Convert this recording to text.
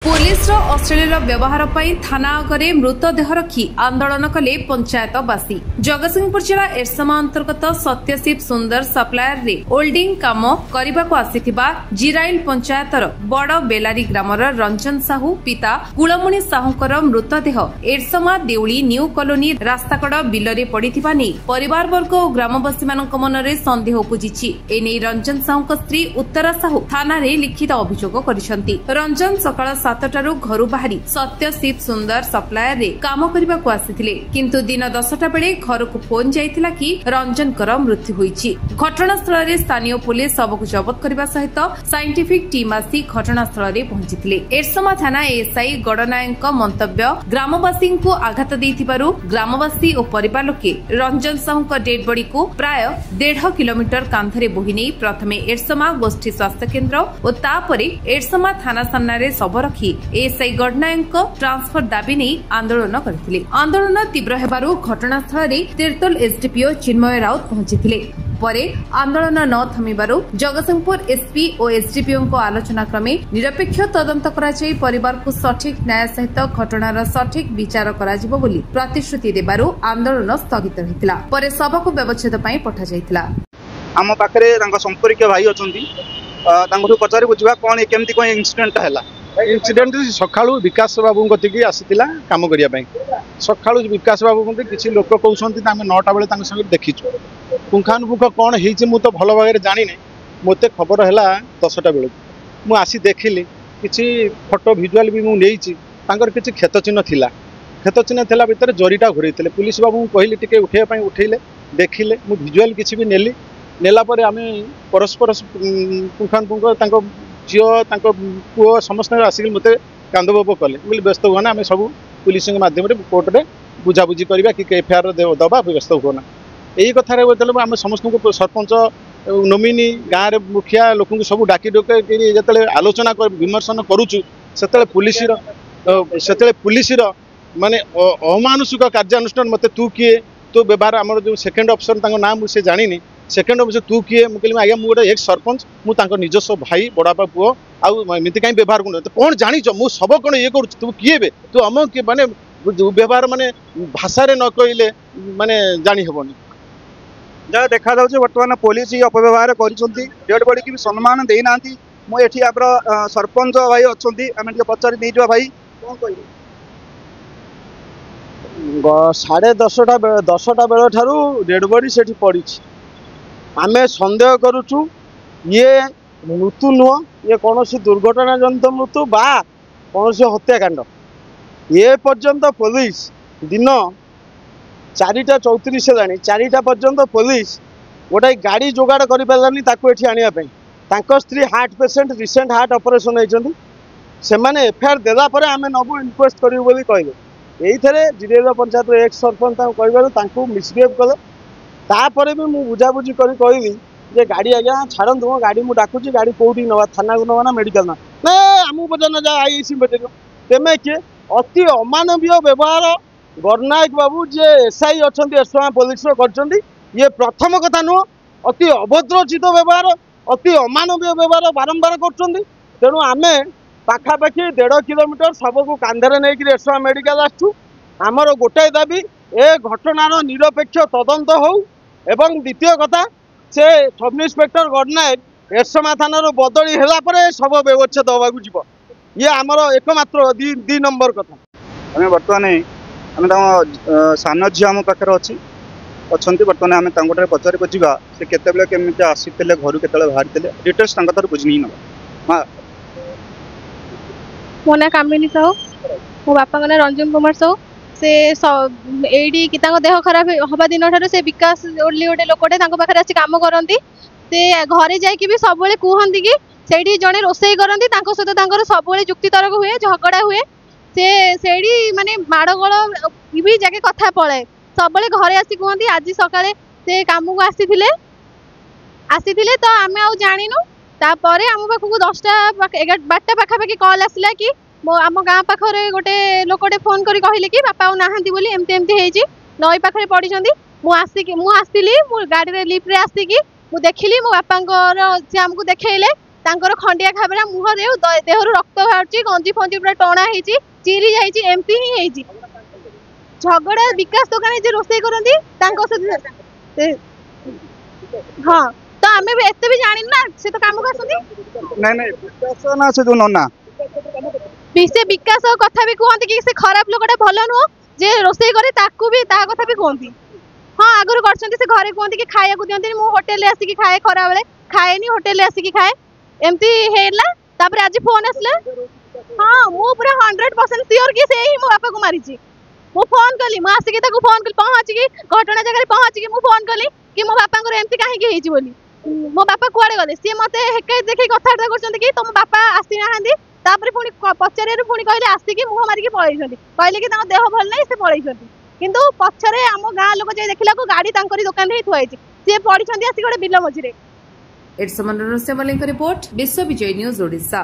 Police अश्लील व्यवहार पर थाना आगे मृतदेह रखी आंदोलन कले पंचायतवासी। जगतसिंहपुर जिला एरसमा अंतर्गत सत्यशिव सुंदर सप्लायर रे होल्डिंग काम करने आसीथिबा जिराइल पंचायतर बड़ बेलारी ग्रामर रंजन साहू पिता कुलमणि साहूकर मृतदेह एरसमा देउली न्यू कॉलोनी रास्ताकड़ बिलरे पड़िथिबा नै परिवार वर्ग और ग्रामवासी मानक मनरे संदेह उपजिछि। एने रंजन साहूक स्त्री उत्तरा साहू थाना रे लिखित अभियोग करिसंती। रंजन सकाळ 7टारू घर बाहरी सत्यशिव सुंदर सप्लायर रे काम करने को आसीथिले, किंतु दिन 10टा बेले घर को फोन जाइथिला कि रंजनकर मृत्यु होईछि। घटनास्थल रे स्थानीय पुलिस सबको जबत करने सहित साइंटिफिक टीम आसी घटनास्थल रे पहुंचीथिले। एरसमा थाना एसआई गडनायक मंतव्य ग्रामवासी को आघात देइथिबारु ग्रामवासी और परिवार लोके रंजन साहूक डेड बॉडी को प्राय 1.5 किलोमीटर कांधरे बोही नहीं प्रथमे एरसमा गोष्ठी स्वास्थ्य केन्द्र और तापरे एरसमा थाना सामने शव रखी एसआई गडनायक ट्रांसफर दाबी नहीं आंदोलन करथिले। आंदोलन तीव्र हेबारु घटनास्थल रे तिर्तोल एसडीपीओ चिन्मय राउत पहुंचीथिले। परे आंदोलन न थमिबारु जगतसिंहपुर एसपी और एसडीपीओ को आलोचना क्रमे निरपेक्ष तदंत कराई परिवार को सठिक न्याय सहित घटनार सठिक विचार कराजिबो बोली प्रतिश्रुति देबारु आंदोलन स्थगित रहितला। परे शव को व्यवच्छेद पई पठा जायतिला। आम पाखरे तांका संपर्क भाई अछंती तांकठु पचारि बुझिबा कोन केमती कोन इंसिडेंट हैला। इंसिडेंट सकाळू विकास बाबू कतिकी आसीतिला काम करिया पई। सकाळू विकास बाबू कति किछि लोक कहउछंती आमे 9टा बेले तांका संगे देखिछु। पुंखानुपुंख कोन हेछि मु तो भलो भागे जानि नै। मोते खबर हैला 10टा बेले मु आसी देखिली किछि फोटो विजुअल भी मु नेइछि। तांकर किछि खेत चिन्ह थिला। खेत चिन्ह थिला भितर जरीटा घुरैतिले। पुलिस बाबू कहली टिके उठेया पई उठेइले देखिले मु विजुअल किछि भी नेली। नेला परे आमे परस्पर पुंखानुपुंख तांको झील पुओ समस्त आसिक मत कांदबोप कले बोले व्यस्त हुआ आम सब पुलिस माध्यम कोर्ट में बुझाबुझी करवा कि एफआईआर दबा व्यस्त हुआ यही कथार आम समस्त सरपंच नोमिनी गाँव में मुखिया लोक सब डाकी डोक जो आलोचना विमर्शन करुचु से पुलिस माने अमानुषिक कार्यानुष्ठान मत तू किए तो व्यवहार आम जो सेकेंड अफिसर नाम से जानी सेकेंड अफिसर तू किए मुझे आज्ञा मुझे एक सरपंच मुझे निजस्व भाई बड़ापा पुओ आमती कहीं व्यवहार कौन जानी मु सब कौन ये कर तू किए तू आम माने व्यवहार माने भाषा न कहले माने जानी हेबनी जहाँ देखा बर्तमान पुलिस अपव्यवहार कर बॉडी की सम्मान देना मुझे आप सरपंच भाई अच्छा आम पचारि नहीं जा भाई कौन कह 10:30 बेल ठारू डेड बॉडी से पड़ी आमे संदेह करुचु ये मृत्यु नुह ये कौन दुर्घटना जनित मृत्यु बा कौन हत्याकांड ये पर्यंत पुलिस दिन 4:34 है 4टा पर्यंत पुलिस गोटे गाड़ी जोगाड़ कर पारानी आने स्त्री heart patient recent heart operation होती से एफआईआर देलापर आम नबू इनक्वेस्ट करूँ कहले यही जिरेल पंचायत एक्स सरपंच कहू मिसबिहेव कले तापर भी मुझे बुझाबुझी कहली जे गाड़ी आज्ञा छाड़ू मो गाड़ी मुझे डाकुची गाड़ी कौटी नवा थाना को नवा ना मेडिकल ना ना आमको पचार जा आईसी पचार तेमे किए अति अमानवीय व्यवहार गणनायक बाबू जे एसआई अच्छा एरसमा पुलिस ये प्रथम कथा नुह अति अभद्रचित व्यवहार अति अमानवीय व्यवहार बारंबार कर तेणु आम पाखापाखि 1.5 किलोमीटर सबको कांधे नहीं एरसमा मेडिकल आसु आमर गोटाए दाबी ए घटनार निरपेक्ष तदंत हो एवं द्वितीय कथा से सब इन्स्पेक्टर गणनायक एरसमा थानार बदली है सब व्यवच्छेद होगा जीव ये आमर एकमात्र दी नंबर कथा आम बर्तमान आम सान झी आम पाखे अच्छी अच्छा बर्तमान आम पचारि बुझा से केतबेले केमिति आसीते घर के बाहरी डिटेल्स बुझ नहीं ना मो ना कामिनी साहू मो बापा ना रंजन कुमार साहू से एडी कि देह खराब हवा दिन ठार से विकास ओली गोटे लोकटे पाखे आसी कम करती से घरे जाकि भी सब कहती कि से जड़े रोसई करती सहित सब जुक्ति तर्क हुए झगड़ा हुए से माने माड़गोल भी जाके कथा पलाए सब घरे आसी कहती आज सका से कम को आसी तो आम आ जाणीनु तापर आम पाखक 10टा 12टा पाखापाखि कल आसला कि आम गाँ पाखे गोटे लोकटे फोन करी कहले कि बापा आ नहांती बोली एमती एमती नई पाखे पड़ी मुझे गाड़ी लिफ्ट रे आसिकी देखिली मो बापा से आमको देखले तांकर खंडिया खाबरा मुह देहरु रक्त बाहर गंजी फंजी पूरा टणा होती चिरी जाइए एमती ही होती झगड़ा विकास दुकान जे रोसे करती हाँ तो आम भी एत भी जानी ना से तो काम कर विकास ना से जो नना से विकास कथा भी कहते कि से खराब लोकटा भल नुह जे रोसे करे ताकू भी ता कथा भी कहती हाँ आगुरी कर घरे कहते कि खाया दिखती मुझे होटेल आसिक खाए खरा बेले खाएनी होटेल आसिक खाए एमती है आज फोन आसला हाँ मु पूरा 100% श्योर कि से ही मो बापा को मारी मु फोन कली मु आसिक फोन कली पहुँचिकी घटना जगह पहुँचिकी मु फोन कली कि मो बापा एमती कहीं बोली मो बापा कुआड़े गले सी मत देखिए कथबार्ता कर तुम बापा आसी ना पुणी पचारे पुणी कहले आसिक मुह मारिकी पलैंट कहले कि देह भल ना से पलैंट किंतु पछरे आम गाँ लोक जाई देखला को गाड़ी तांकरी दुकान रे थुआइछि से पडिछंती आसी गोटे बिल मझिरे। एड्स मनोरंजन रिपोर्ट विश्व विजय न्यूज ओडिशा।